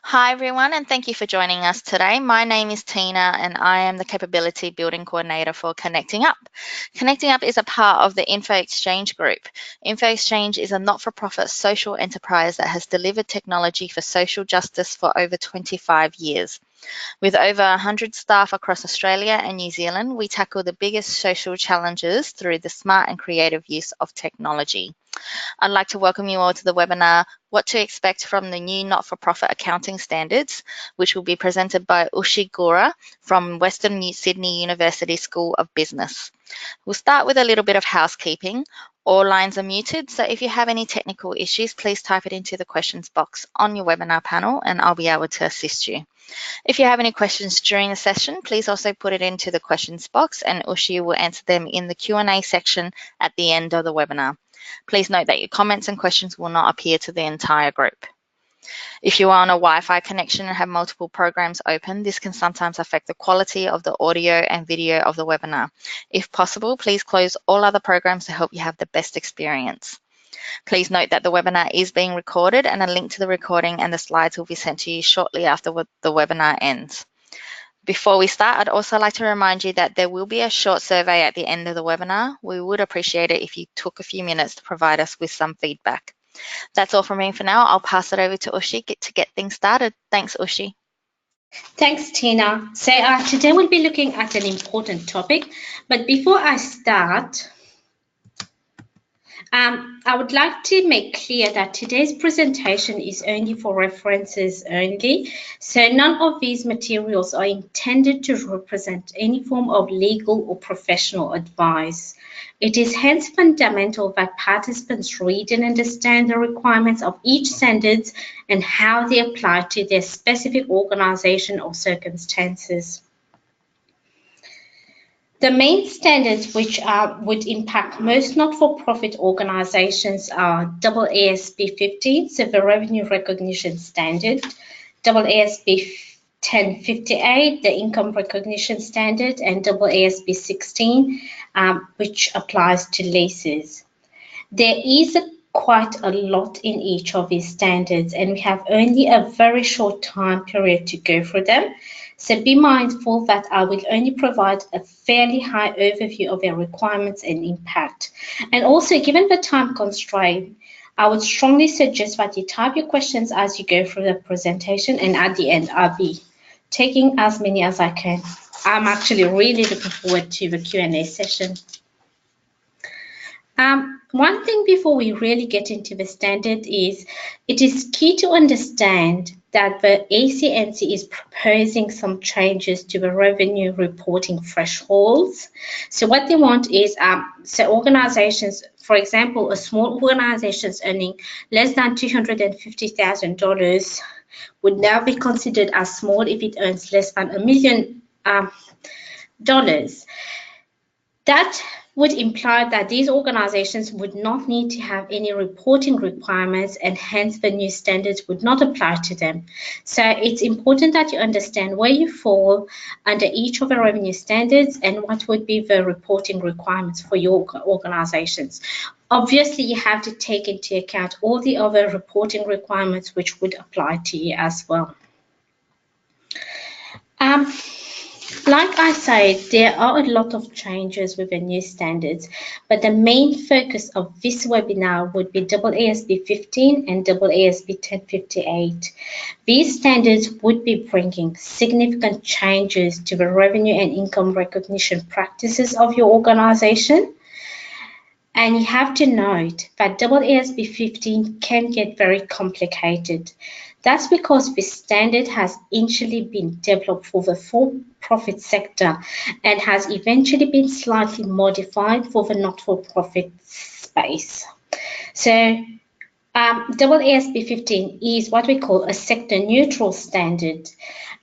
Hi, everyone, and thank you for joining us today. My name is Tina, and I am the Capability Building Coordinator for Connecting Up. Connecting Up is a part of the Info Exchange Group. Info Exchange is a not for profit social enterprise that has delivered technology for social justice for over 25 years. With over 100 staff across Australia and New Zealand, we tackle the biggest social challenges through the smart and creative use of technology. I'd like to welcome you all to the webinar, What to Expect from the New Not-for-Profit Accounting Standards, which will be presented by Ushi Gora from Western Sydney University School of Business. We'll start with a little bit of housekeeping. All lines are muted, so if you have any technical issues, please type it into the questions box on your webinar panel and I'll be able to assist you. If you have any questions during the session, please also put it into the questions box and Ushi will answer them in the Q&A section at the end of the webinar. Please note that your comments and questions will not appear to the entire group. If you are on a Wi-Fi connection and have multiple programs open, this can sometimes affect the quality of the audio and video of the webinar. If possible, please close all other programs to help you have the best experience. Please note that the webinar is being recorded and a link to the recording and the slides will be sent to you shortly after the webinar ends. Before we start, I'd also like to remind you that there will be a short survey at the end of the webinar. We would appreciate it if you took a few minutes to provide us with some feedback. That's all from me for now. I'll pass it over to Ushi to get things started. Thanks, Ushi. Thanks, Tina. So today we'll be looking at an important topic, but before I start, I would like to make clear that today's presentation is only for references only, so none of these materials are intended to represent any form of legal or professional advice. It is hence fundamental that participants read and understand the requirements of each standards and how they apply to their specific organization or circumstances. The main standards which would impact most not-for-profit organizations are AASB 15, so the Revenue Recognition Standard, AASB 1058, the Income Recognition Standard, and AASB 16, which applies to leases. There is quite a lot in each of these standards, and we have only a very short time period to go through them. So be mindful that I will only provide a fairly high overview of their requirements and impact. And also, given the time constraint, I would strongly suggest that you type your questions as you go through the presentation, and at the end, I'll be taking as many as I can. I'm actually really looking forward to the Q&A session. One thing before we really get into the standard is, it is key to understand that the ACNC is proposing some changes to the revenue reporting thresholds. So what they want is, so organizations, for example, a small organizations earning less than $250,000 would now be considered as small if it earns less than $1 million. That would imply that these organizations would not need to have any reporting requirements, and hence the new standards would not apply to them. So it's important that you understand where you fall under each of the revenue standards and what would be the reporting requirements for your organizations. Obviously, you have to take into account all the other reporting requirements which would apply to you as well. Like I said, there are a lot of changes with the new standards, but the main focus of this webinar would be AASB 15 and AASB 1058. These standards would be bringing significant changes to the revenue and income recognition practices of your organization. And you have to note that AASB 15 can get very complicated. That's because this standard has initially been developed for the for-profit sector and has eventually been slightly modified for the not-for-profit space. So AASB 15 is what we call a sector-neutral standard.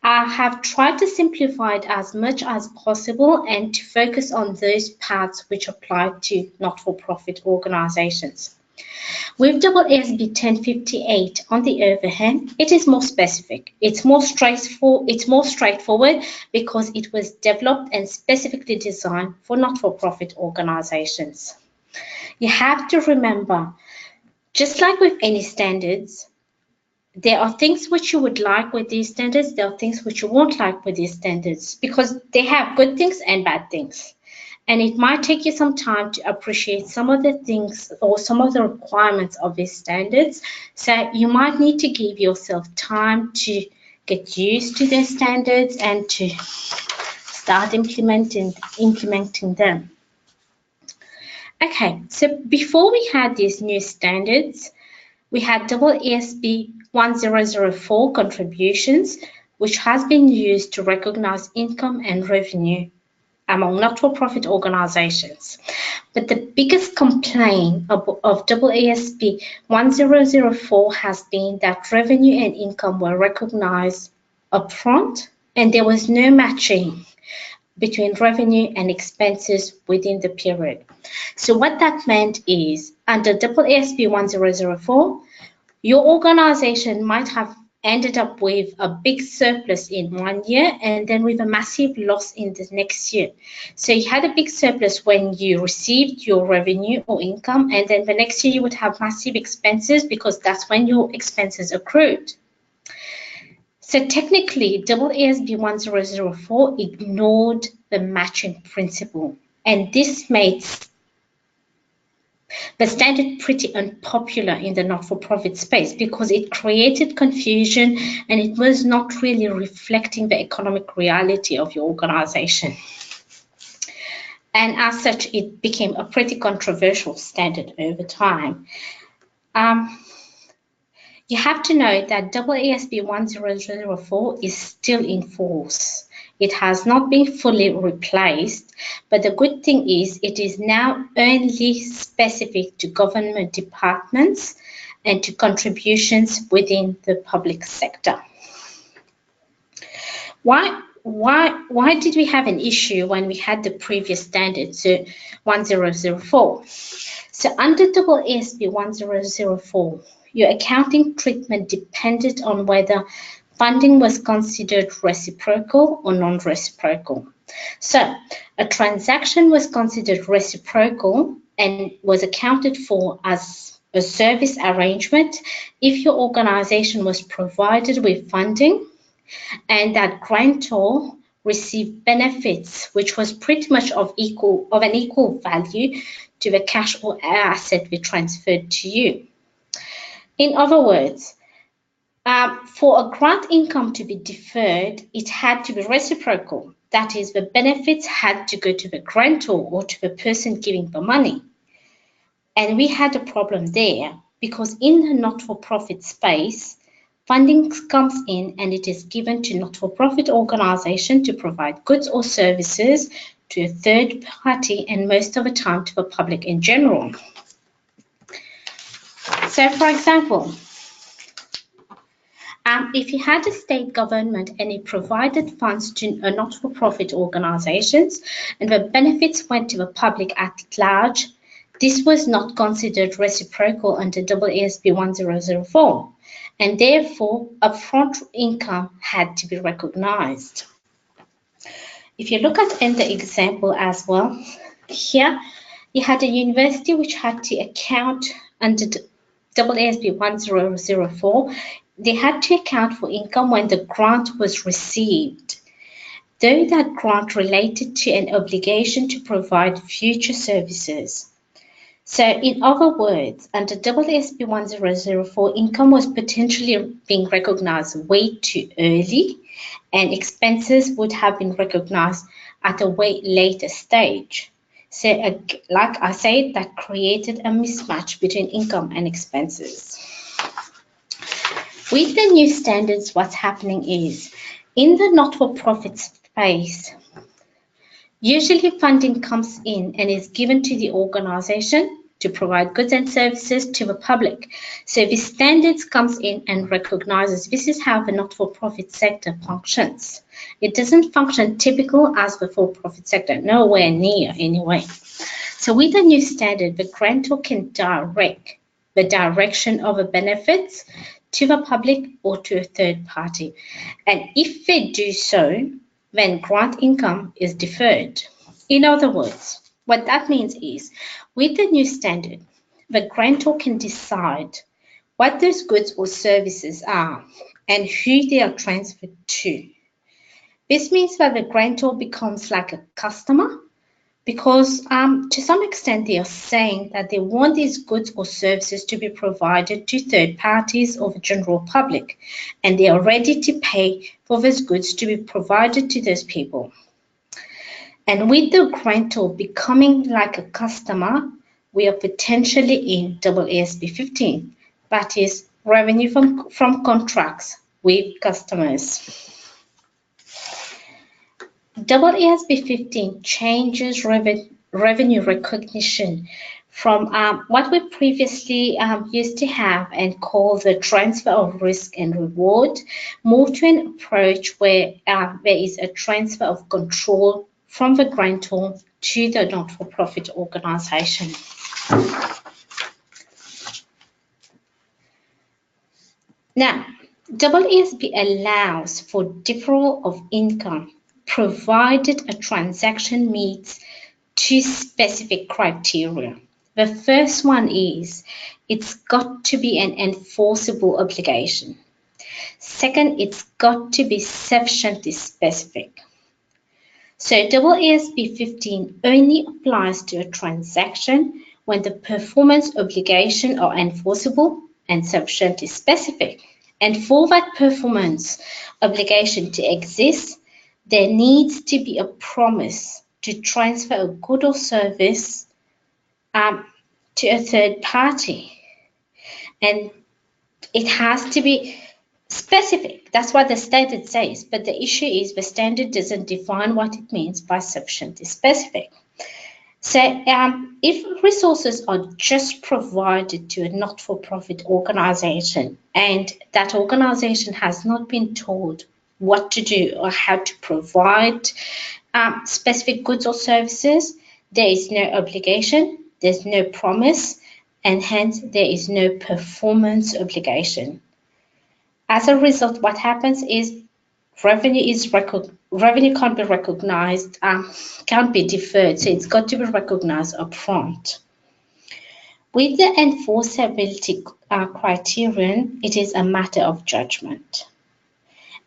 I have tried to simplify it as much as possible and to focus on those parts which apply to not-for-profit organizations. With AASB 1058, on the other hand, it is more specific. It's more straightforward because it was developed and specifically designed for not-for-profit organizations. You have to remember, just like with any standards, there are things which you would like with these standards, there are things which you won't like with these standards, because they have good things and bad things. And it might take you some time to appreciate some of the things or some of the requirements of these standards. So you might need to give yourself time to get used to their standards and to start implementing them. Okay, so before we had these new standards, we had AASB 1004 contributions, which has been used to recognize income and revenue among not-for-profit organizations. But the biggest complaint of AASB 1004 has been that revenue and income were recognized upfront, and there was no matching between revenue and expenses within the period. So what that meant is, under AASB 1004, your organization might have ended up with a big surplus in 1 year and then with a massive loss in the next year. So you had a big surplus when you received your revenue or income, and then the next year you would have massive expenses because that's when your expenses accrued. So technically, AASB 1004 ignored the matching principle, and this made the standard pretty unpopular in the not-for-profit space because it created confusion and it was not really reflecting the economic reality of your organization. And as such, it became a pretty controversial standard over time. You have to know that AASB 1004 is still in force. It has not been fully replaced, but the good thing is it is now only specific to government departments and to contributions within the public sector. Why did we have an issue when we had the previous standard, so 1004? So under AASB 1004, your accounting treatment depended on whether funding was considered reciprocal or non-reciprocal. So a transaction was considered reciprocal and was accounted for as a service arrangement if your organization was provided with funding and that grantor received benefits which was pretty much of an equal value to the cash or asset we transferred to you. In other words, for a grant income to be deferred, it had to be reciprocal. That is, the benefits had to go to the grantor or to the person giving the money. And we had a problem there because in the not-for-profit space, funding comes in and it is given to not-for-profit organization to provide goods or services to a third party and most of the time to the public in general. So, for example, if you had a state government and it provided funds to not-for-profit organizations and the benefits went to the public at large, this was not considered reciprocal under AASB 1004, and therefore upfront income had to be recognized. If you look at in the example as well, here you had a university which had to account under AASB 1004. They had to account for income when the grant was received, though that grant related to an obligation to provide future services. So in other words, under AASB 1004, income was potentially being recognized way too early and expenses would have been recognized at a way later stage. So like I said, that created a mismatch between income and expenses. With the new standards, what's happening is, in the not-for-profit space, usually funding comes in and is given to the organization to provide goods and services to the public. So the standards comes in and recognizes this is how the not-for-profit sector functions. It doesn't function typical as the for-profit sector, nowhere near anyway. So with the new standard, the grantor can direct the direction of the benefits to the public or to a third party. And if they do so, then grant income is deferred. In other words, what that means is, with the new standard, the grantor can decide what those goods or services are, and who they are transferred to. This means that the grantor becomes like a customer because to some extent they are saying that they want these goods or services to be provided to third parties or the general public, and they are ready to pay for those goods to be provided to those people. And with the grantor becoming like a customer, we are potentially in AASB 15, that is revenue from contracts with customers. AASB 15 changes revenue recognition from what we previously used to have and call the transfer of risk and reward, move to an approach where there is a transfer of control from the grantor to the not-for-profit organisation. Now, AASB allows for deferral of income provided a transaction meets two specific criteria. The first one is it's got to be an enforceable obligation. Second, it's got to be sufficiently specific. So AASB 15 only applies to a transaction when the performance obligation are enforceable and sufficiently specific. And for that performance obligation to exist, there needs to be a promise to transfer a good or service to a third party. And it has to be specific. That's what the standard says. But the issue is the standard doesn't define what it means by sufficiently specific. So if resources are just provided to a not-for-profit organization and that organization has not been told what to do or how to provide specific goods or services, there is no obligation, there's no promise, and hence there is no performance obligation. As a result, what happens is revenue can't be recognized, can't be deferred, so it's got to be recognized upfront. With the enforceability criterion, it is a matter of judgment.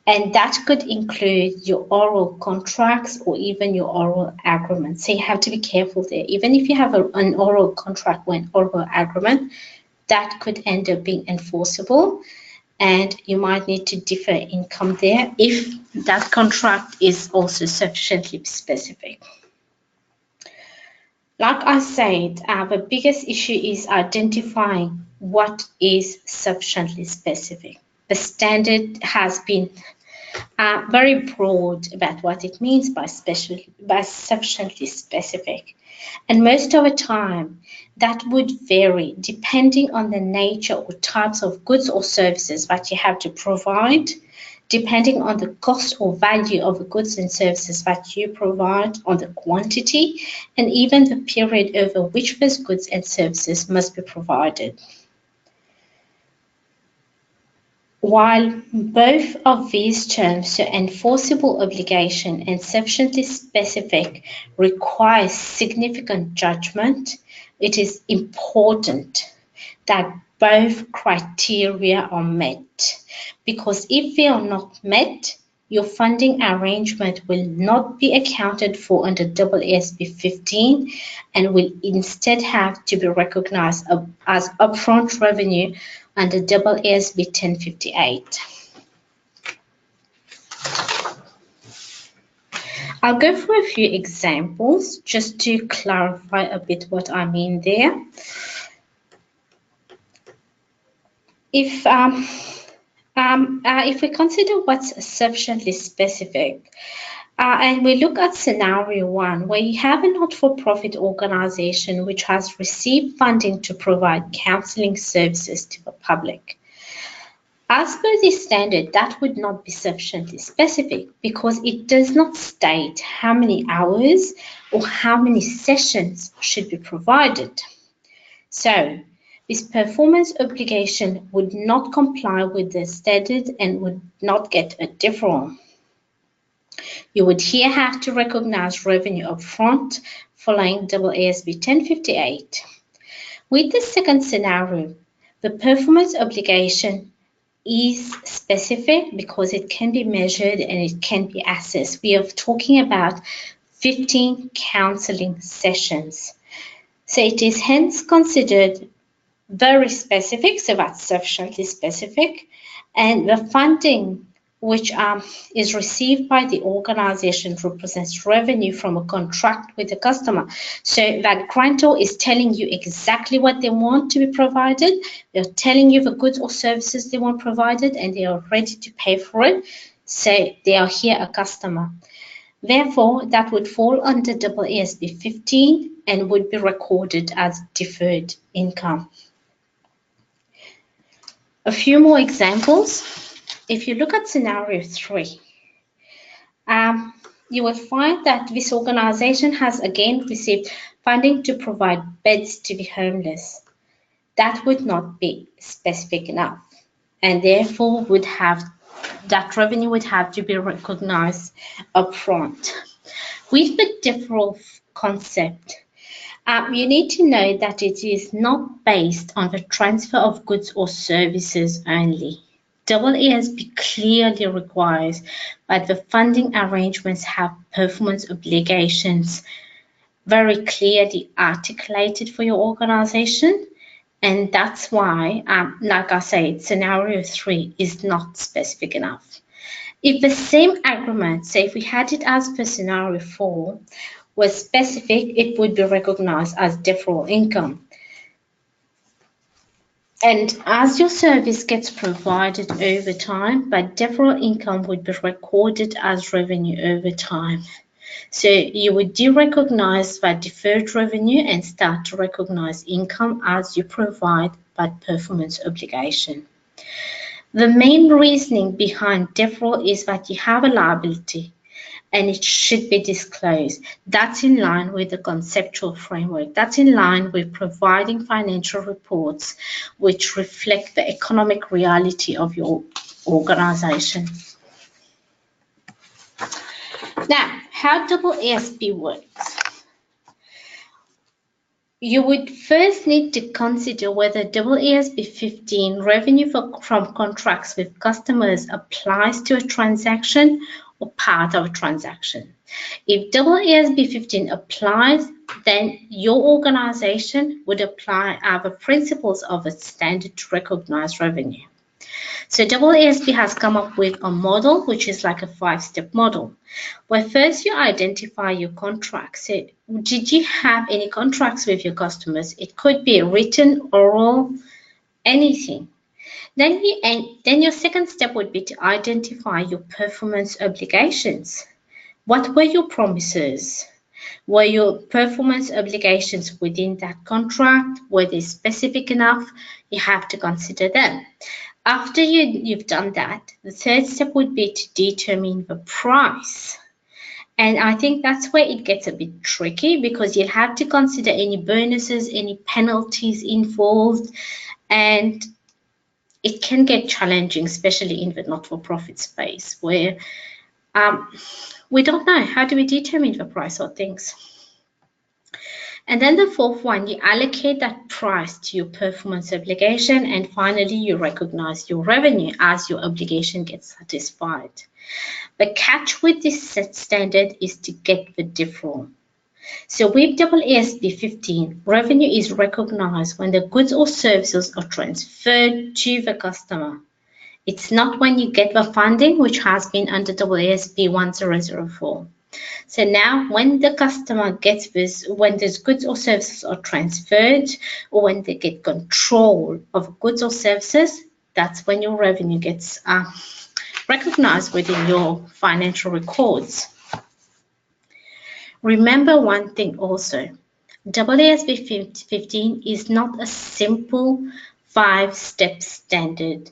And that could include your oral contracts or even your oral agreements. So you have to be careful there. Even if you have an oral contract or an oral agreement, that could end up being enforceable. And you might need to defer income there if that contract is also sufficiently specific. Like I said, the biggest issue is identifying what is sufficiently specific. The standard has been very broad about what it means by sufficiently specific. And most of the time, that would vary depending on the nature or types of goods or services that you have to provide, depending on the cost or value of the goods and services that you provide, on the quantity, and even the period over which those goods and services must be provided. While both of these terms, so enforceable obligation and sufficiently specific, require significant judgment, it is important that both criteria are met, because if they are not met, your funding arrangement will not be accounted for under AASB 15 and will instead have to be recognized as upfront revenue under AASB 1058. I'll go through a few examples just to clarify a bit what I mean there. If we consider what's sufficiently specific, and we look at scenario 1, where you have a not-for-profit organization which has received funding to provide counseling services to the public. As per this standard, that would not be sufficiently specific because it does not state how many hours or how many sessions should be provided. So, this performance obligation would not comply with the standard and would not get a deferral. You would here have to recognize revenue upfront following AASB 1058. With the second scenario, The performance obligation is specific because it can be measured and it can be assessed. We are talking about 15 counseling sessions. So it is hence considered very specific, so that's sufficiently specific. And the funding which is received by the organization represents revenue from a contract with the customer. So that grantor is telling you exactly what they want to be provided. They're telling you the goods or services they want provided, and they are ready to pay for it. So they are here a customer. Therefore, that would fall under AASB 15 and would be recorded as deferred income. A few more examples. If you look at scenario 3, you will find that this organization has again received funding to provide beds to the homeless. That would not be specific enough, and therefore that revenue would have to be recognized upfront. With the deferral concept, you need to know that it is not based on the transfer of goods or services only. AASB clearly requires that the funding arrangements have performance obligations very clearly articulated for your organization, and that's why, like I said, scenario 3 is not specific enough. If the same agreement, say if we had it as per scenario 4, was specific, it would be recognized as deferral income. And as your service gets provided over time, but deferral income would be recorded as revenue over time. So you would derecognize that deferred revenue and start to recognize income as you provide that performance obligation. The main reasoning behind deferral is that you have a liability and it should be disclosed. That's in line with the conceptual framework. That's in line with providing financial reports which reflect the economic reality of your organization. Now, how AASB works. You would first need to consider whether AASB 15 revenue from contracts with customers applies to a transaction or part of a transaction. If AASB 15 applies, then your organization would apply the principles of a standard to recognize revenue. So AASB has come up with a model, which is like a 5-step model, where first you identify your contracts. So did you have any contracts with your customers? It could be written, oral, anything. Then your second step would be to identify your performance obligations. What were your promises? Were your performance obligations within that contract? Were they specific enough? You have to consider them. After you've done that, the third step would be to determine the price. And I think that's where it gets a bit tricky, because you'll have to consider any bonuses, any penalties involved, and it can get challenging, especially in the not-for-profit space, where we don't know how do we determine the price of things. And then the fourth one, you allocate that price to your performance obligation, and finally you recognize your revenue as your obligation gets satisfied. The catch with this set standard is to get the deferral. So with AASB 15, revenue is recognized when the goods or services are transferred to the customer. It's not when you get the funding, which has been under AASB 1004. So now when the customer gets this, when these goods or services are transferred, or when they get control of goods or services, that's when your revenue gets recognized within your financial records. Remember one thing also, AASB 15 is not a simple 5-step standard.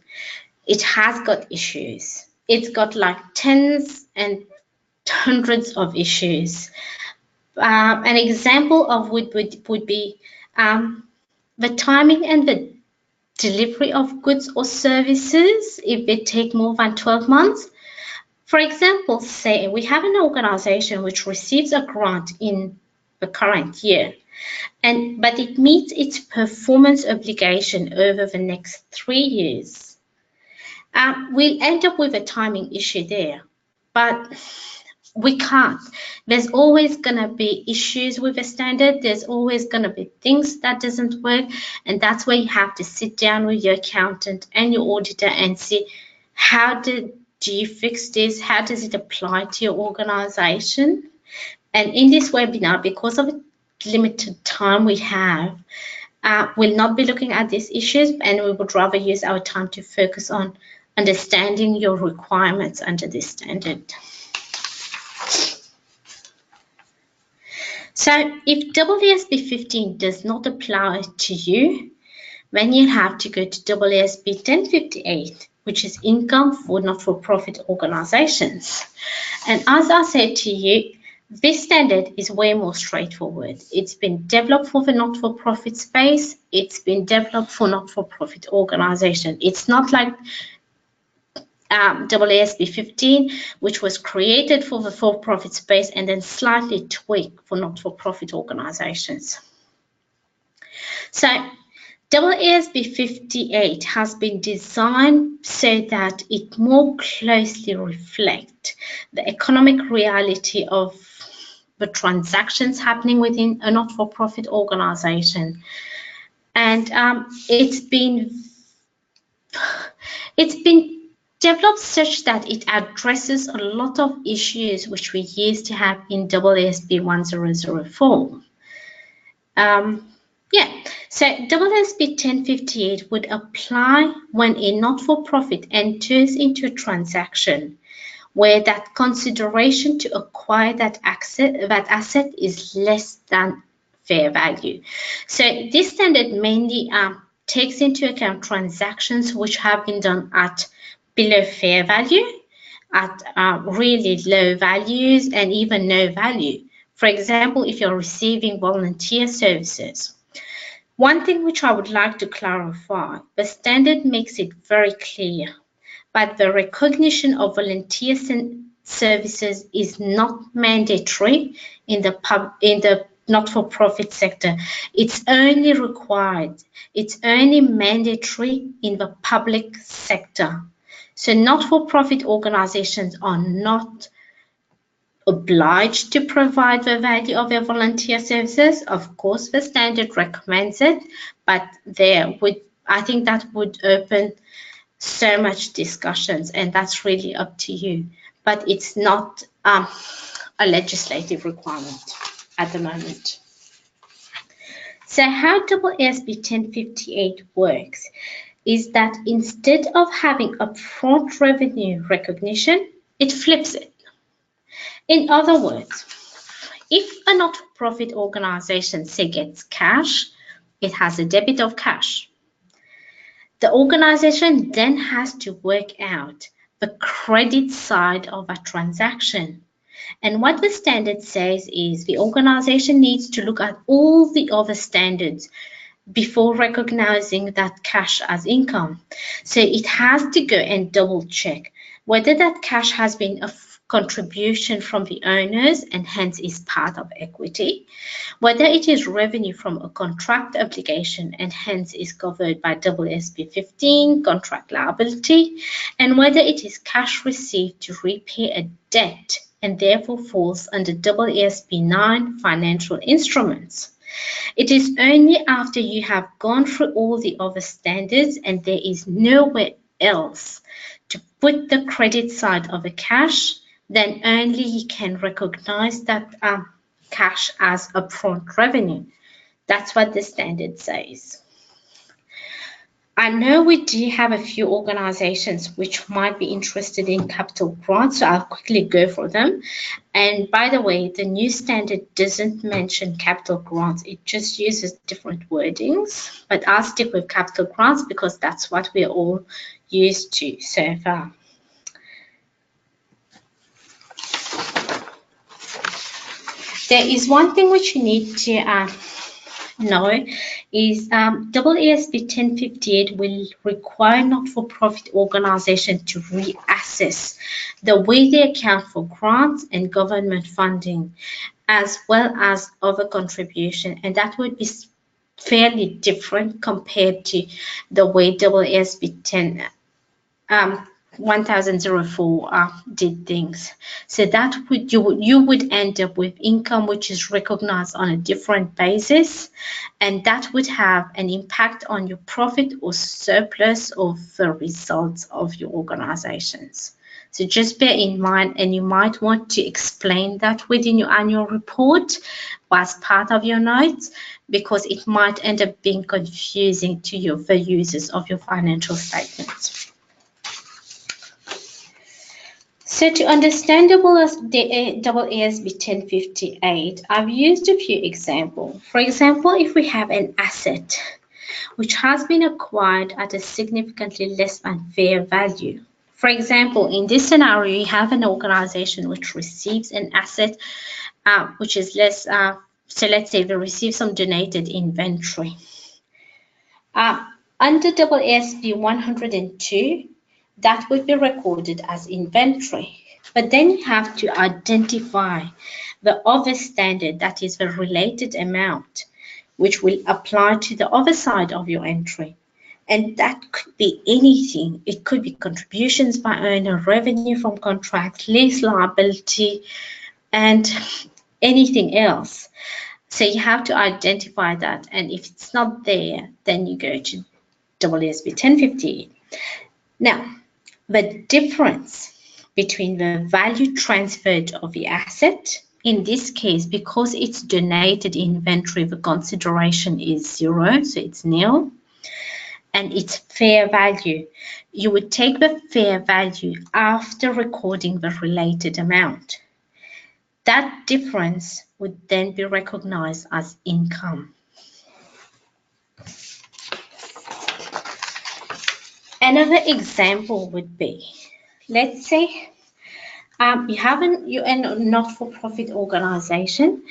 It has got issues. It's got like tens and hundreds of issues. An example of would be the timing and the delivery of goods or services if they take more than 12 months. For example, say we have an organization which receives a grant in the current year, but it meets its performance obligation over the next 3 years. We'll end up with a timing issue there, but we can't. There's always going to be issues with a standard. There's always going to be things that doesn't work, and that's where you have to sit down with your accountant and your auditor and see how do you fix this? How does it apply to your organization? And in this webinar, because of the limited time we have, we'll not be looking at these issues, and we would rather use our time to focus on understanding your requirements under this standard. So if AASB 15 does not apply to you, then you have to go to AASB 1058, which is income for not-for-profit organizations. And as I said to you, this standard is way more straightforward. It's been developed for the not-for-profit space. It's been developed for not-for-profit organization. It's not like AASB 15, which was created for the for-profit space and then slightly tweaked for not-for-profit organizations. So AASB 58 has been designed so that it more closely reflects the economic reality of the transactions happening within a not-for-profit organization. And it's been developed such that it addresses a lot of issues which we used to have in AASB 1004. So AASB 1058 would apply when a not-for-profit enters into a transaction where that consideration to acquire that asset is less than fair value. So this standard mainly takes into account transactions which have been done at below fair value, at really low values, and even no value. For example, if you're receiving volunteer services. One thing which I would like to clarify, the standard makes it very clear, but the recognition of volunteer services is not mandatory in the not-for-profit sector. It's only required. It's only mandatory in the public sector. So not-for-profit organizations are not obliged to provide the value of their volunteer services. Of course, the standard recommends it, but I think that would open so much discussions, and that's really up to you. But it's not a legislative requirement at the moment. So how AASB 1058 works is that instead of having upfront revenue recognition, it flips it. In other words, if a not-for-profit organization, say, gets cash, it has a debit of cash. The organization then has to work out the credit side of a transaction. And what the standard says is the organization needs to look at all the other standards before recognizing that cash as income. So it has to go and double check whether that cash has been a contribution from the owners and hence is part of equity, whether it is revenue from a contract obligation and hence is covered by AASB 15 contract liability, and whether it is cash received to repay a debt and therefore falls under AASB 9 financial instruments. It is only after you have gone through all the other standards and there is nowhere else to put the credit side of the cash, then only you can recognize that cash as upfront revenue. That's what the standard says. I know we do have a few organizations which might be interested in capital grants, so I'll quickly go for them. And by the way, the new standard doesn't mention capital grants, it just uses different wordings, but I'll stick with capital grants because that's what we're all used to so far. There is one thing which you need to No, is AASB 1058 will require not-for-profit organizations to reassess the way they account for grants and government funding, as well as other contribution, and that would be fairly different compared to the way AASB 1004 did things. So that would you would end up with income which is recognized on a different basis, and that would have an impact on your profit or surplus of the results of your organizations. So just bear in mind, and you might want to explain that within your annual report or as part of your notes, because it might end up being confusing to the users of your financial statements. So to understand AASB 1058, I've used a few examples. For example, if we have an asset which has been acquired at a significantly less than fair value. For example, in this scenario, you have an organization which receives an asset which is less, so let's say they receive some donated inventory. Under AASB 102, that would be recorded as inventory. But then you have to identify the other standard, that is the related amount, which will apply to the other side of your entry. And that could be anything. It could be contributions by owner, revenue from contracts, lease liability, and anything else. So you have to identify that. And if it's not there, then you go to AASB 1058. Now, the difference between the value transferred of the asset, in this case, because it's donated inventory, the consideration is 0, so it's nil, and its fair value. You would take the fair value after recording the related amount. That difference would then be recognized as income. Another example would be, let's say you're a not-for-profit organization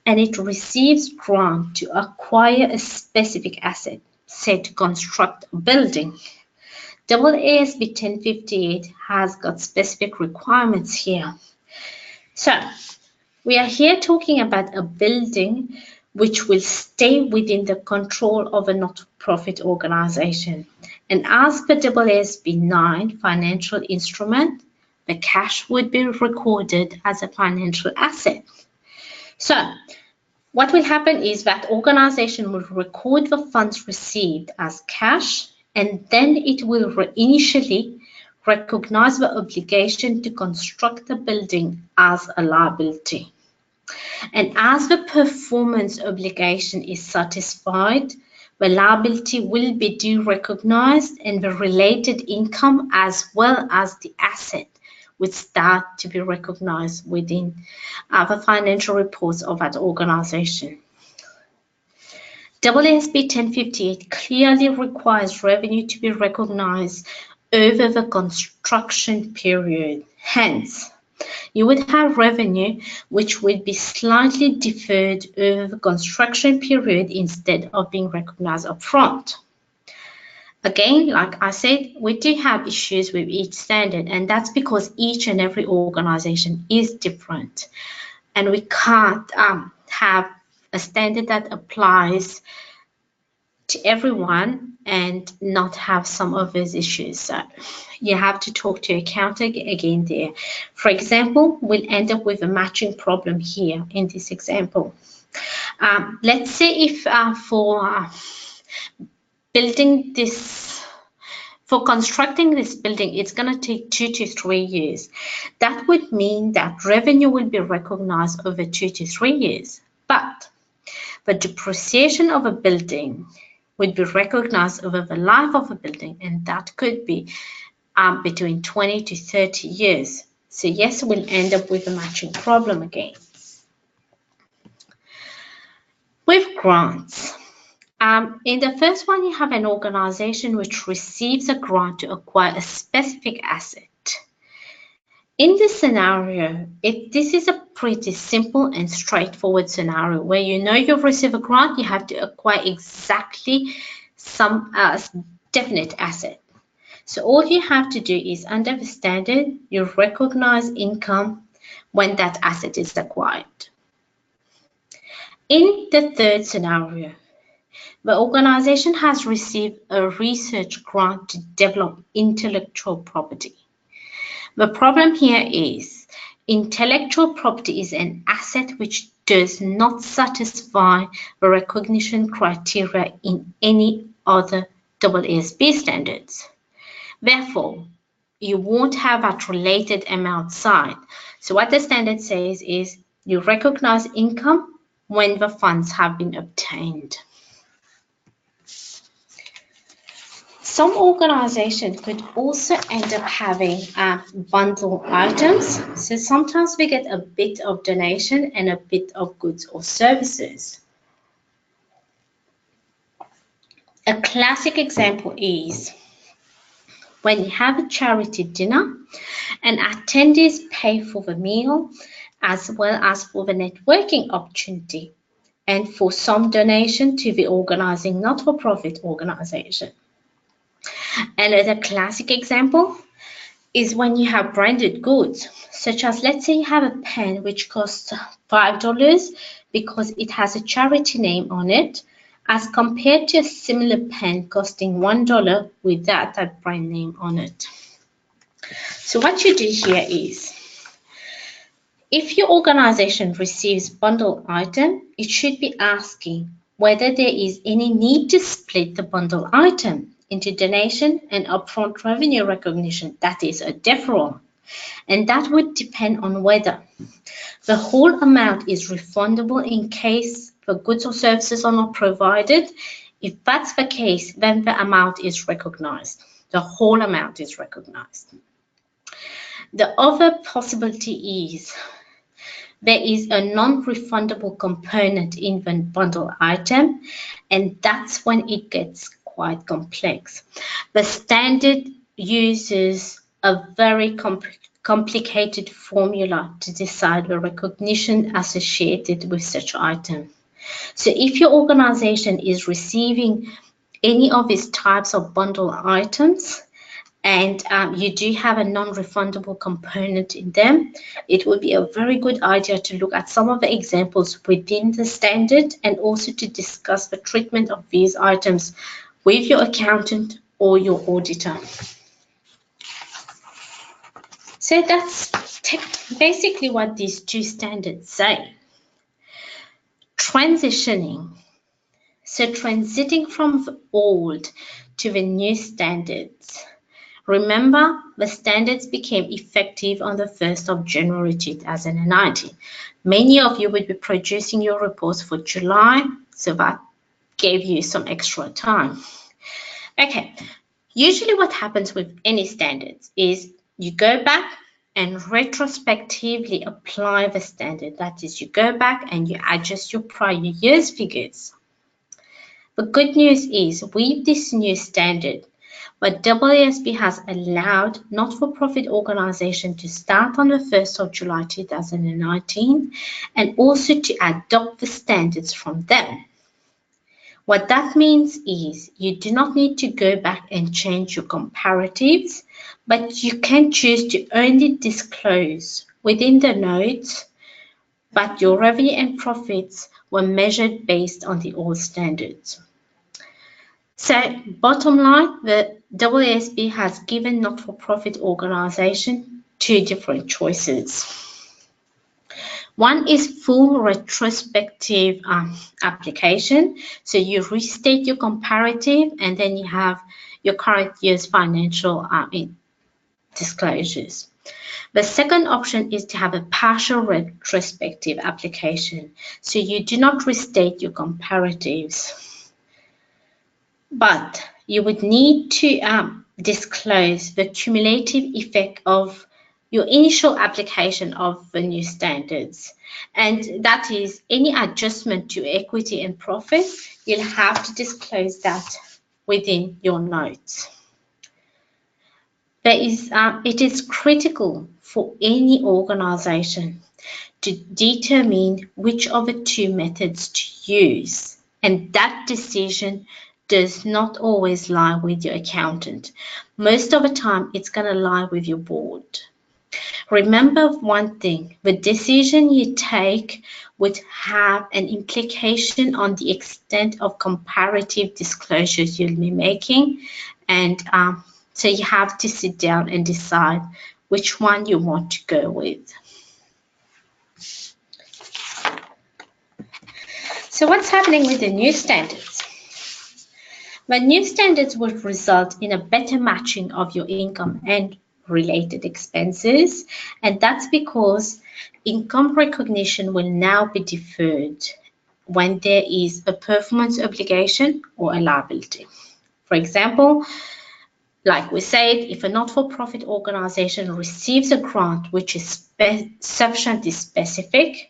and it receives grant to acquire a specific asset, say to construct a building. AASB 1058 has got specific requirements here. So we are here talking about a building which will stay within the control of a not-for-profit organization. And as per AASB 9 financial instrument, the cash would be recorded as a financial asset. So what will happen is that organization will record the funds received as cash, and then it will initially recognize the obligation to construct the building as a liability. And as the performance obligation is satisfied, the liability will be due recognized, and the related income as well as the asset would start to be recognized within the financial reports of that organization. AASB 1058 clearly requires revenue to be recognized over the construction period. Hence, you would have revenue which would be slightly deferred over the construction period instead of being recognized upfront. Again, like I said, we do have issues with each standard, and that's because each and every organization is different. And we can't have a standard that applies to everyone and not have some of those issues. So you have to talk to your accountant again there. For example, we'll end up with a matching problem here in this example. Let's say if for constructing this building, it's going to take 2 to 3 years. That would mean that revenue will be recognized over 2 to 3 years, but the depreciation of a building would be recognized over the life of a building, and that could be between 20 to 30 years. So yes, we'll end up with a matching problem again. With grants, in the first one, you have an organization which receives a grant to acquire a specific asset. In this scenario, this is a pretty simple and straightforward scenario where you know you've received a grant, you have to acquire exactly some definite asset. So all you have to do is, under the standard, you recognize income when that asset is acquired. In the third scenario, the organization has received a research grant to develop intellectual property. The problem here is intellectual property is an asset which does not satisfy the recognition criteria in any other AASB standards. Therefore, you won't have that related amount signed. So what the standard says is you recognize income when the funds have been obtained. Some organizations could also end up having bundle items. So sometimes we get a bit of donation and a bit of goods or services. A classic example is when you have a charity dinner and attendees pay for the meal as well as for the networking opportunity and for some donation to the organizing not-for-profit organization. Another classic example is when you have branded goods, such as, let's say you have a pen which costs $5 because it has a charity name on it, as compared to a similar pen costing $1 without that brand name on it. So what you do here is, if your organization receives bundle item, it should be asking whether there is any need to split the bundle item into donation and upfront revenue recognition, that is a deferral. And that would depend on whether the whole amount is refundable in case the goods or services are not provided. If that's the case, then the amount is recognized. The whole amount is recognized. The other possibility is there is a non-refundable component in the bundle item, and that's when it gets quite complex. The standard uses a very complicated formula to decide the recognition associated with such item. So if your organization is receiving any of these types of bundle items, and you do have a non-refundable component in them, it would be a very good idea to look at some of the examples within the standard and also to discuss the treatment of these items with your accountant or your auditor. So that's basically what these two standards say. Transitioning. So transiting from the old to the new standards. Remember, the standards became effective on the 1st of January 2019. Many of you would be producing your reports for July, so that gave you some extra time. Okay, usually what happens with any standards is you go back and retrospectively apply the standard. That is, you go back and you adjust your prior year's figures. The good news is, with this new standard, but AASB has allowed not-for-profit organizations to start on the 1st of July 2019 and also to adopt the standards from them. What that means is you do not need to go back and change your comparatives, but you can choose to only disclose within the notes, but your revenue and profits were measured based on the old standards. So, bottom line, the AASB has given not-for-profit organizations two different choices. One is full retrospective application. So you restate your comparative and then you have your current year's financial disclosures. The second option is to have a partial retrospective application. So you do not restate your comparatives, but you would need to disclose the cumulative effect of your initial application of the new standards. And that is any adjustment to equity and profit, you'll have to disclose that within your notes. It is critical for any organization to determine which of the two methods to use, and that decision does not always lie with your accountant. Most of the time, it's going to lie with your board. Remember one thing, the decision you take would have an implication on the extent of comparative disclosures you'll be making, and so you have to sit down and decide which one you want to go with. So what's happening with the new standards? The new standards would result in a better matching of your income and related expenses, and that's because income recognition will now be deferred when there is a performance obligation or a liability. For example, like we said, if a not-for-profit organization receives a grant which is sufficiently specific,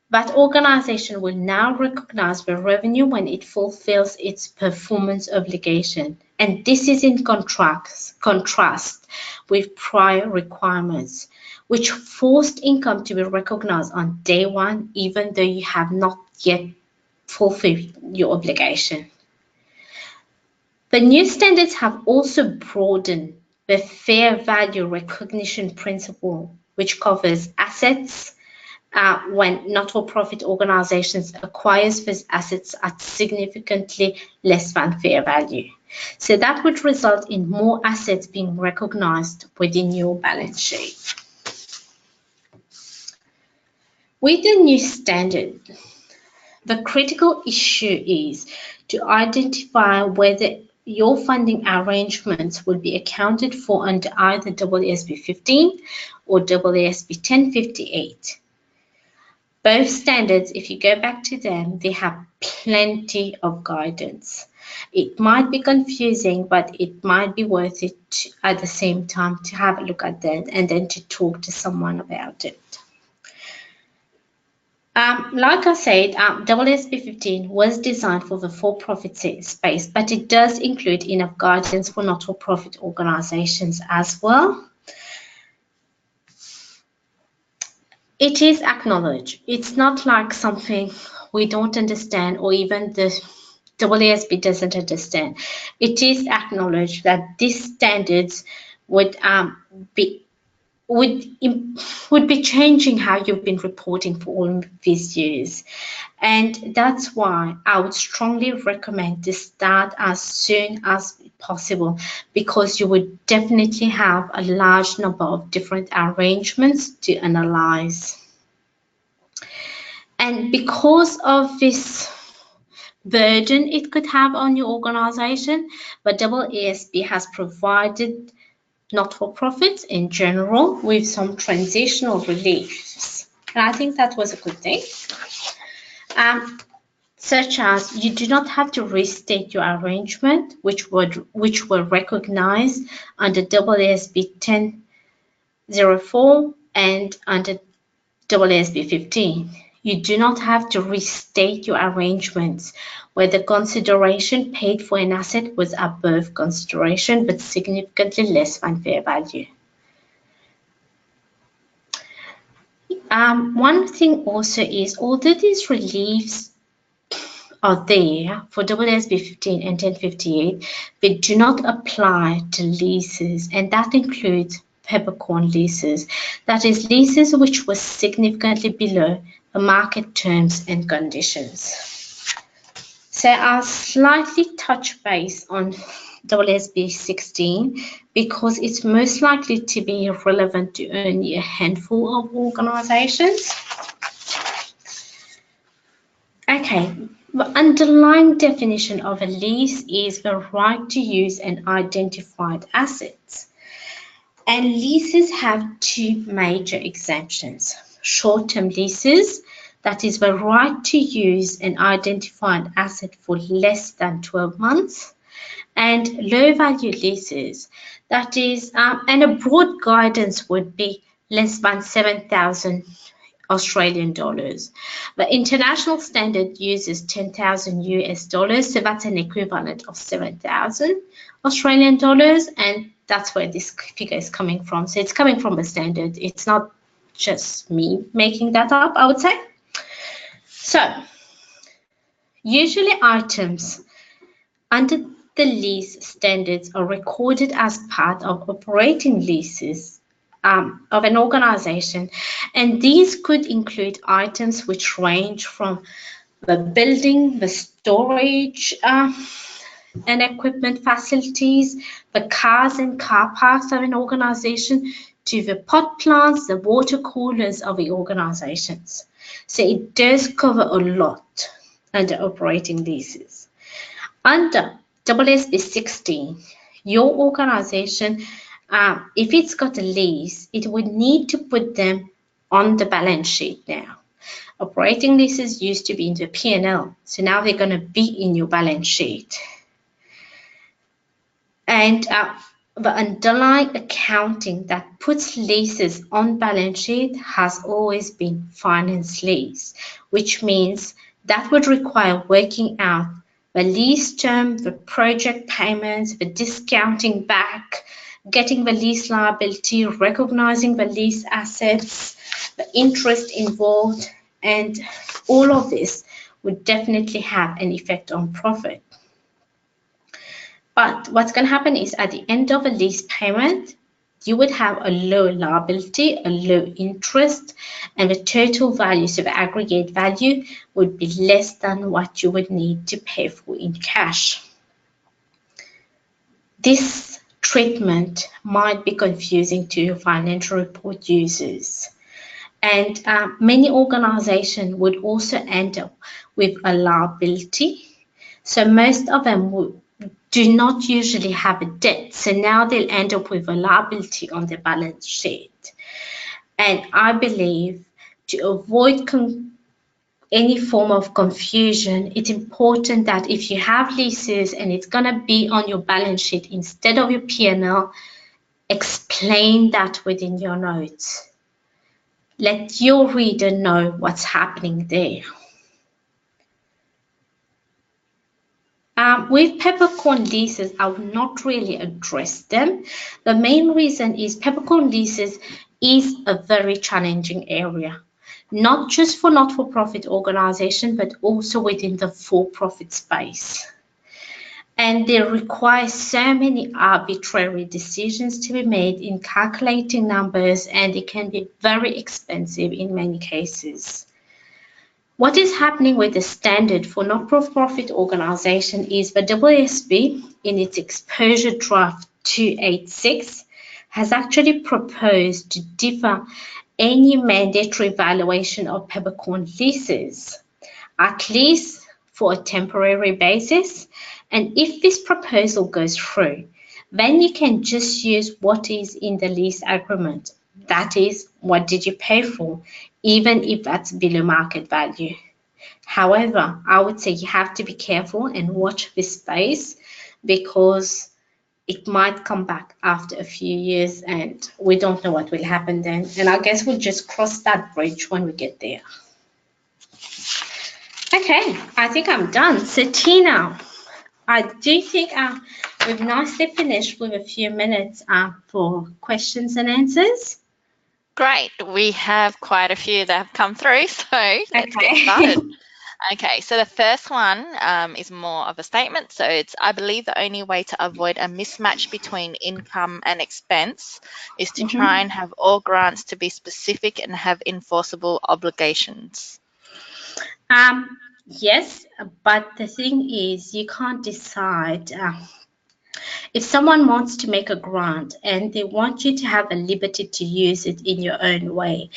that organization will now recognize the revenue when it fulfills its performance obligation. And this is in contrast with prior requirements, which forced income to be recognized on day one, even though you have not yet fulfilled your obligation. The new standards have also broadened the fair value recognition principle, which covers assets, when not-for-profit organizations acquires these assets at significantly less than fair value. So that would result in more assets being recognized within your balance sheet. With the new standard, the critical issue is to identify whether your funding arrangements will be accounted for under either AASB 15 or AASB 1058. Both standards, if you go back to them, they have plenty of guidance. It might be confusing, but it might be worth it at the same time to have a look at that and then to talk to someone about it. Like I said, AASB 15 was designed for the for-profit space, but it does include enough guidance for not-for-profit organizations as well. It is acknowledged. It's not like something we don't understand or even the AASB doesn't understand. It is acknowledged that these standards would be changing how you've been reporting for all these years. And that's why I would strongly recommend to start as soon as possible, because you would definitely have a large number of different arrangements to analyze. And because of this burden it could have on your organization, the AASB has provided not-for-profits in general with some transitional reliefs. And I think that was a good thing. Such as you do not have to restate your arrangement, which were recognized under AASB 1004 and under AASB 15. You do not have to restate your arrangements where the consideration paid for an asset was above consideration but significantly less than fair value. One thing also is, although these reliefs are there for AASB 15 and 1058, they do not apply to leases, and that includes peppercorn leases. That is, leases which were significantly below the market terms and conditions. So I'll slightly touch base on AASB 16 because it's most likely to be relevant to only a handful of organizations. Okay, the underlying definition of a lease is the right to use an identified asset. And leases have two major exemptions. Short-term leases, that is the right to use an identified asset for less than 12 months. And low-value leases, that is, and a broad guidance would be less than 7,000 Australian dollars. The international standard uses 10,000 US dollars, so that's an equivalent of 7,000 Australian dollars, and that's where this figure is coming from. So it's coming from the standard. It's not just me making that up, I would say. So usually items under the lease standards are recorded as part of operating leases of an organization, and these could include items which range from the building, the storage and equipment facilities, the cars and car parks of an organization, to the pot plants, the water coolers of the organizations. So it does cover a lot under operating leases. Under AASB 16, your organization, if it's got a lease, it would need to put them on the balance sheet now. Operating leases used to be in the P&L, so now they're going to be in your balance sheet. And the underlying accounting that puts leases on balance sheet has always been finance lease, which means that would require working out the lease term, the project payments, the discounting back, getting the lease liability, recognizing the lease assets, the interest involved, and all of this would definitely have an effect on profit. But what's going to happen is at the end of a lease payment, you would have a low liability, a low interest, and the total value, so the aggregate value, would be less than what you would need to pay for in cash. This treatment might be confusing to your financial report users. And many organizations would also end up with a liability. So most of them do not usually have a debt. So now they'll end up with a liability on their balance sheet. And I believe to avoid any form of confusion, it's important that if you have leases and it's going to be on your balance sheet instead of your P&L, explain that within your notes. Let your reader know what's happening there. With peppercorn leases, I will not really address them. The main reason is peppercorn leases is a very challenging area, not just for not-for-profit organizations, but also within the for-profit space. And they require so many arbitrary decisions to be made in calculating numbers, and it can be very expensive in many cases. What is happening with the standard for not-for-profit organization is the AASB, in its exposure draft 286, has actually proposed to defer any mandatory valuation of peppercorn leases, at least for a temporary basis. And if this proposal goes through, then you can just use what is in the lease agreement. That is, what did you pay for, even if that's below market value. However, I would say you have to be careful and watch this space, because it might come back after a few years and we don't know what will happen then. And I guess we'll just cross that bridge when we get there. Okay, I think I'm done. So Tina, I do think we've nicely finished with a few minutes for questions and answers. Great. We have quite a few that have come through, so let's get started. Okay, so the first one is more of a statement. So it's, I believe the only way to avoid a mismatch between income and expense is to try and have all grants to be specific and have enforceable obligations. Yes, but the thing is, you can't decide. If someone wants to make a grant and they want you to have a liberty to use it in your own way,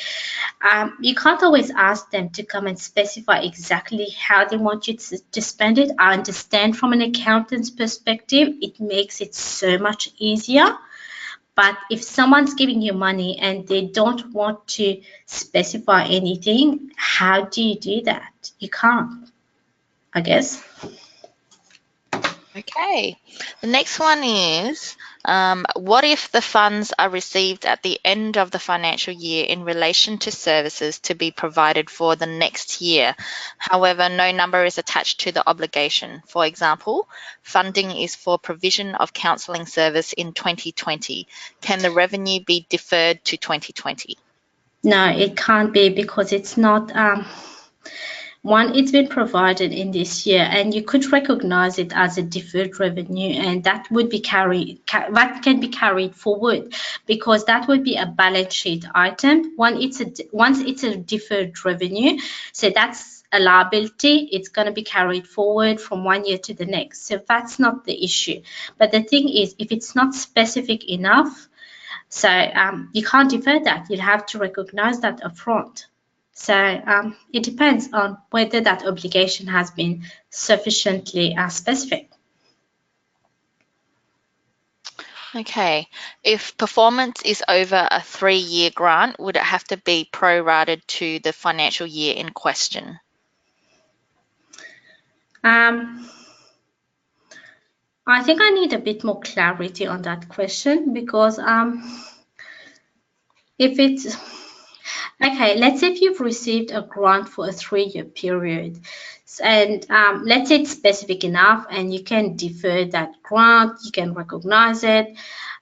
you can't always ask them to come and specify exactly how they want you to spend it. I understand from an accountant's perspective, it makes it so much easier. But if someone's giving you money and they don't want to specify anything, how do you do that? You can't, I guess. Okay. The next one is, what if the funds are received at the end of the financial year in relation to services to be provided for the next year? However, no number is attached to the obligation. For example, funding is for provision of counselling service in 2020. Can the revenue be deferred to 2020? No, it can't be because it's not. One, it's been provided in this year, and you could recognize it as a deferred revenue, and that would be that can be carried forward because that would be a balance sheet item. Once it's a deferred revenue, so that's a liability. It's going to be carried forward from one year to the next. So that's not the issue. But the thing is, if it's not specific enough, so you can't defer that. You have to recognize that upfront. So it depends on whether that obligation has been sufficiently specific. Okay. If performance is over a 3-year grant, would it have to be prorated to the financial year in question? I think I need a bit more clarity on that question because if it's okay, let's say if you've received a grant for a 3-year period, and let's say it's specific enough and you can defer that grant, you can recognize it.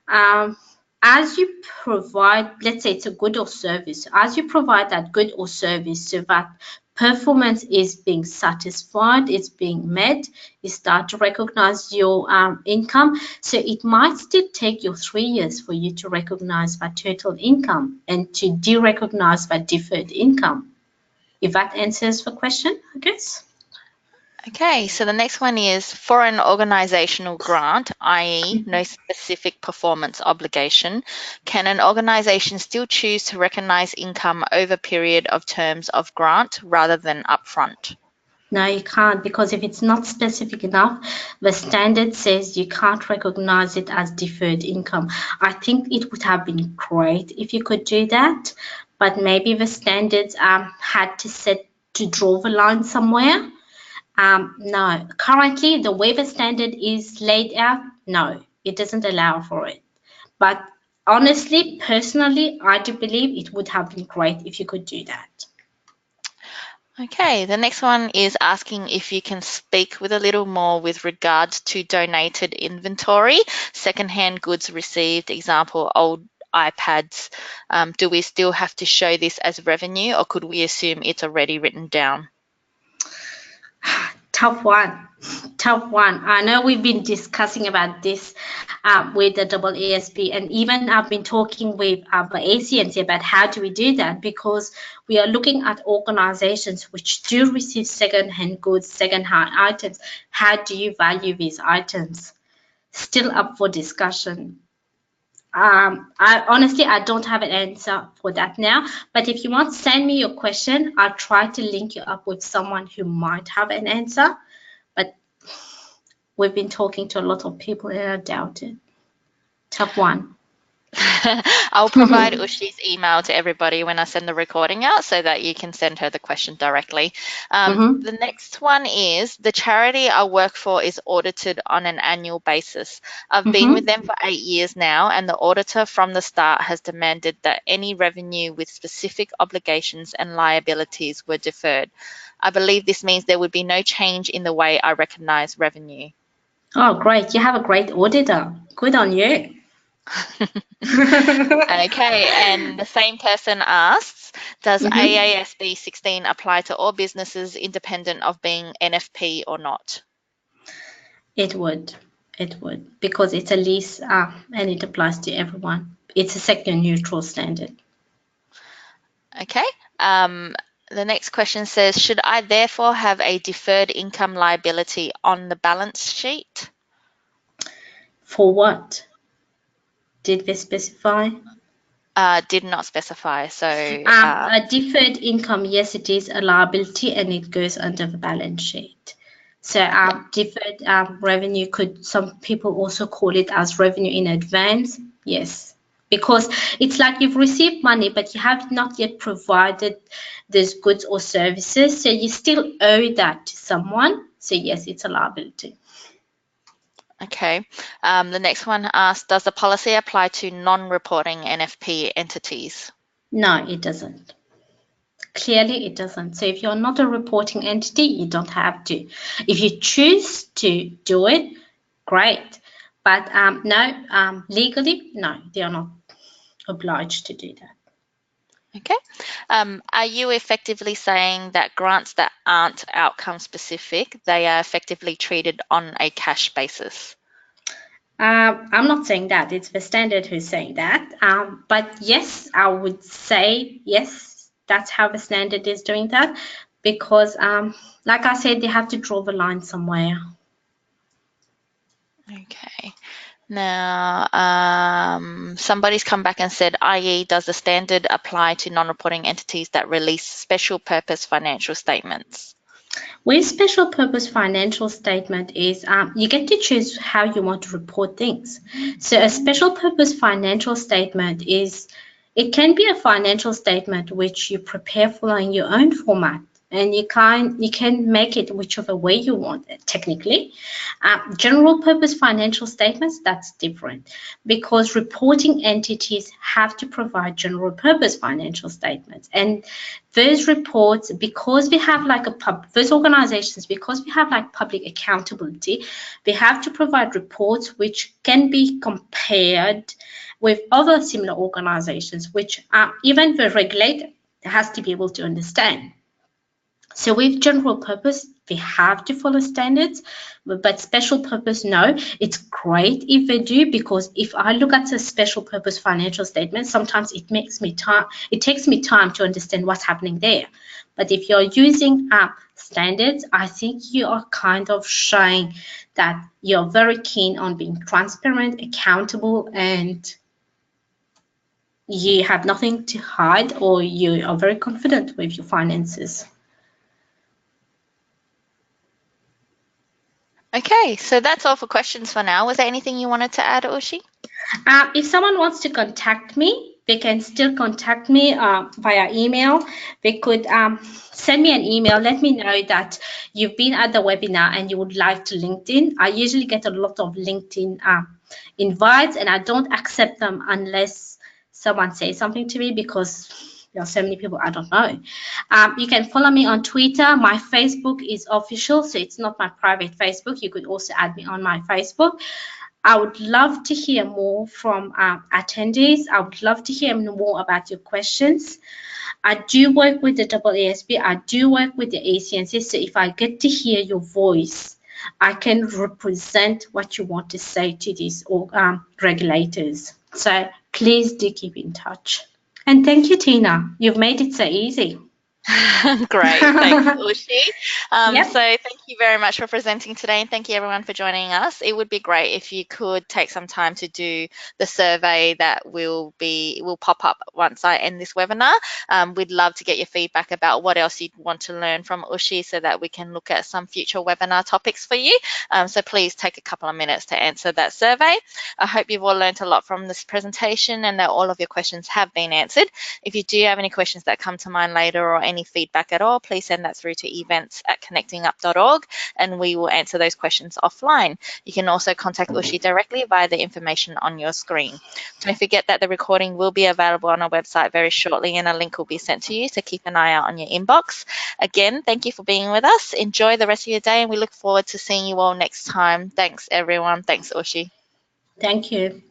As you provide, let's say it's a good or service, as you provide that good or service so that performance is being satisfied, it's being met, you start to recognize your income. So it might still take you 3 years for you to recognize that total income and to de-recognize that deferred income. If that answers the question, I guess. Okay, so the next one is for an organisational grant, i.e., no specific performance obligation, can an organisation still choose to recognise income over period of terms of grant rather than upfront? No, you can't because if it's not specific enough, the standard says you can't recognize it as deferred income. I think it would have been great if you could do that, but maybe the standards had to draw the line somewhere. No, currently the way the standard is laid out, no, it doesn't allow for it. But honestly, personally, I do believe it would have been great if you could do that. Okay, the next one is asking if you can speak with a little more with regards to donated inventory, secondhand goods received, example, old iPads. Do we still have to show this as revenue or could we assume it's already written down? Tough one. Tough one. I know we've been discussing about this with the AASB, and even I've been talking with the ACNC about how do we do that because we are looking at organizations which do receive second-hand goods, second-hand items. How do you value these items? Still up for discussion. I don't have an answer for that now, but if you want, send me your question. I'll try to link you up with someone who might have an answer, but we've been talking to a lot of people and I doubt it. Tough one. I'll provide Ushi's email to everybody when I send the recording out so that you can send her the question directly. The next one is the charity I work for is audited on an annual basis. I've been with them for 8 years now, and the auditor from the start has demanded that any revenue with specific obligations and liabilities were deferred. I believe this means there would be no change in the way I recognise revenue. Oh, great. You have a great auditor. Good on you. Okay, and the same person asks, does AASB 16 apply to all businesses independent of being NFP or not? It would. It would because it's a lease and it applies to everyone. It's a sector neutral standard. Okay. The next question says, should I therefore have a deferred income liability on the balance sheet? For what? Did they specify? Did not specify. So a deferred income, yes, it is a liability and it goes under the balance sheet. So deferred revenue some people also call it as revenue in advance. Yes, because it's like you've received money, but you have not yet provided those goods or services. So you still owe that to someone. So yes, it's a liability. Okay. The next one asks, does the policy apply to non-reporting NFP entities? No, it doesn't. Clearly, it doesn't. So if you're not a reporting entity, you don't have to. If you choose to do it, great. But no, legally, no, they are not obliged to do that. Okay. Are you effectively saying that grants that aren't outcome specific, they are effectively treated on a cash basis? I'm not saying that. It's the standard who's saying that. But yes, I would say yes, that's how the standard is doing that. Because, like I said, they have to draw the line somewhere. Okay. Now, somebody's come back and said, i.e., does the standard apply to non-reporting entities that release special purpose financial statements? With special purpose financial statement is you get to choose how you want to report things. So a special purpose financial statement is it can be a financial statement which you prepare following your own format, and you can make it whichever way you want it, technically. General purpose financial statements, that's different because reporting entities have to provide general purpose financial statements, and those reports, because we have like those organizations, because we have like public accountability, they have to provide reports which can be compared with other similar organizations, which even the regulator has to be able to understand. So with general purpose, they have to follow standards, but special purpose, no. It's great if they do, because if I look at a special purpose financial statement, sometimes it takes me time to understand what's happening there. But if you're using standards, I think you are kind of showing that you're very keen on being transparent, accountable, and you have nothing to hide, or you are very confident with your finances. Okay, so that's all for questions for now. Was there anything you wanted to add, Ushi? If someone wants to contact me, they can still contact me via email. They could send me an email. Let me know that you've been at the webinar and you would like to LinkedIn. I usually get a lot of LinkedIn invites, and I don't accept them unless someone says something to me, because there are so many people I don't know. You can follow me on Twitter. My Facebook is official, so it's not my private Facebook. You could also add me on my Facebook. I would love to hear more from attendees. I would love to hear more about your questions. I do work with the AASB. I do work with the ACNC. So if I get to hear your voice, I can represent what you want to say to these regulators. So please do keep in touch. And thank you, Tina. You've made it so easy. Great, thanks, Ushi. Yep. So thank you very much for presenting today, and thank you everyone for joining us. It would be great if you could take some time to do the survey that will pop up once I end this webinar. We'd love to get your feedback about what else you'd want to learn from Ushi, so that we can look at some future webinar topics for you. So please take a couple of minutes to answer that survey. I hope you've all learned a lot from this presentation and that all of your questions have been answered. If you do have any questions that come to mind later, or any feedback at all, please send that through to events@connectingup.org, and we will answer those questions offline. You can also contact Ushi directly via the information on your screen. Don't forget that the recording will be available on our website very shortly, and a link will be sent to you, so keep an eye out on your inbox. Again, thank you for being with us. Enjoy the rest of your day, and we look forward to seeing you all next time. Thanks, everyone. Thanks, Ushi. Thank you.